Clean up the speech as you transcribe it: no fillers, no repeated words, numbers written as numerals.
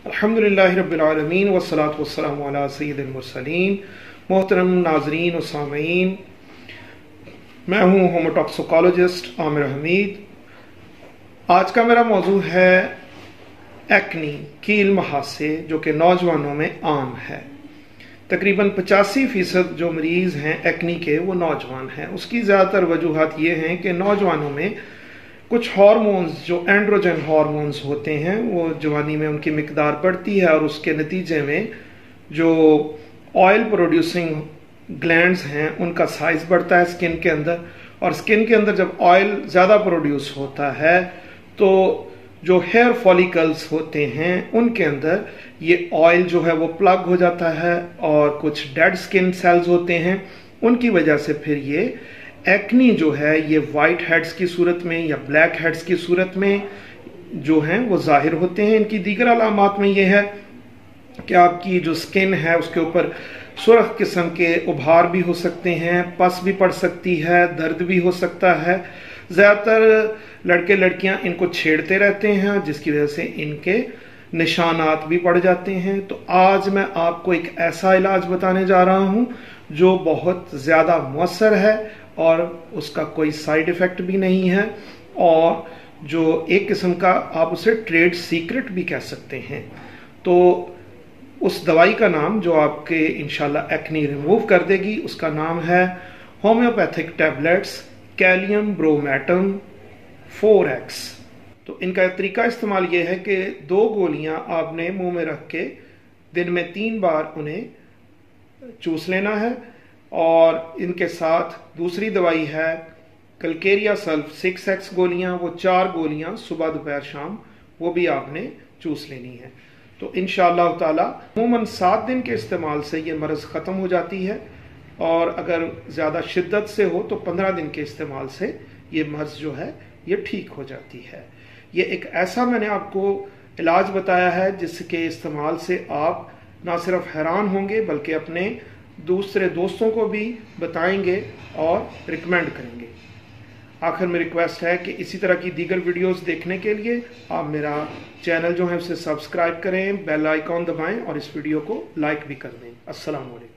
अल्हम्दुलिल्लाहि रब्बिल आलमीन वस्सलातु वस्सलामु अला सय्यिदिल मुरसलीन। मोहतरम नाजरीन और सामीन, मैं हूँ होमोटॉक्सिकोलॉजिस्ट आमिर हमीद। आज का मेरा मौजू है एक्नी, कील महासे, जो कि नौजवानों में आम है। तकरीबन 85% जो मरीज़ हैं एक्नी के वो नौजवान हैं। उसकी ज़्यादातर वजूहात ये हैं कि नौजवानों में कुछ हार्मोन्स, जो एंड्रोजन हार्मोन्स होते हैं, वो जवानी में उनकी मिकदार बढ़ती है और उसके नतीजे में जो ऑयल प्रोड्यूसिंग ग्लैंड्स हैं उनका साइज बढ़ता है स्किन के अंदर। और स्किन के अंदर जब ऑयल ज़्यादा प्रोड्यूस होता है तो जो हेयर फॉलिकल्स होते हैं उनके अंदर ये ऑयल जो है वो प्लग हो जाता है और कुछ डेड स्किन सेल्स होते हैं, उनकी वजह से फिर ये एक्नी जो है ये वाइट हेड्स की सूरत में या ब्लैक हेड्स की सूरत में जो हैं वो जाहिर होते हैं। इनकी दीगर अलामात में ये है कि आपकी जो स्किन है उसके ऊपर सुर्ख किस्म के उभार भी हो सकते हैं, पस भी पड़ सकती है, दर्द भी हो सकता है। ज़्यादातर लड़के लड़कियां इनको छेड़ते रहते हैं जिसकी वजह से इनके निशानात भी पड़ जाते हैं। तो आज मैं आपको एक ऐसा इलाज बताने जा रहा हूं जो बहुत ज़्यादा मुअस्सर है और उसका कोई साइड इफ़ेक्ट भी नहीं है और जो एक किस्म का आप उसे ट्रेड सीक्रेट भी कह सकते हैं। तो उस दवाई का नाम जो आपके इंशाल्लाह एक्नी रिमूव कर देगी उसका नाम है होम्योपैथिक टैबलेट्स कैलियम ब्रोमेटम 4x। तो इनका तरीका इस्तेमाल ये है कि 2 गोलियां आपने मुंह में रख के दिन में 3 बार उन्हें चूस लेना है और इनके साथ दूसरी दवाई है कलकेरिया सल्फ 6x गोलियां, वो 4 गोलियां सुबह दोपहर शाम वो भी आपने चूस लेनी है। तो इंशाअल्लाह ताला अमूमन 7 दिन के इस्तेमाल से ये मर्ज़ ख़त्म हो जाती है और अगर ज़्यादा शिद्दत से हो तो 15 दिन के इस्तेमाल से ये मर्ज़ जो है ये ठीक हो जाती है। ये एक ऐसा मैंने आपको इलाज बताया है जिसके इस्तेमाल से आप ना सिर्फ हैरान होंगे बल्कि अपने दूसरे दोस्तों को भी बताएंगे और रिकमेंड करेंगे। आखिर में रिक्वेस्ट है कि इसी तरह की दीगर वीडियोस देखने के लिए आप मेरा चैनल जो है उसे सब्सक्राइब करें, बेल आइकॉन दबाएं और इस वीडियो को लाइक भी कर दें। अस्सलाम वालेकुम।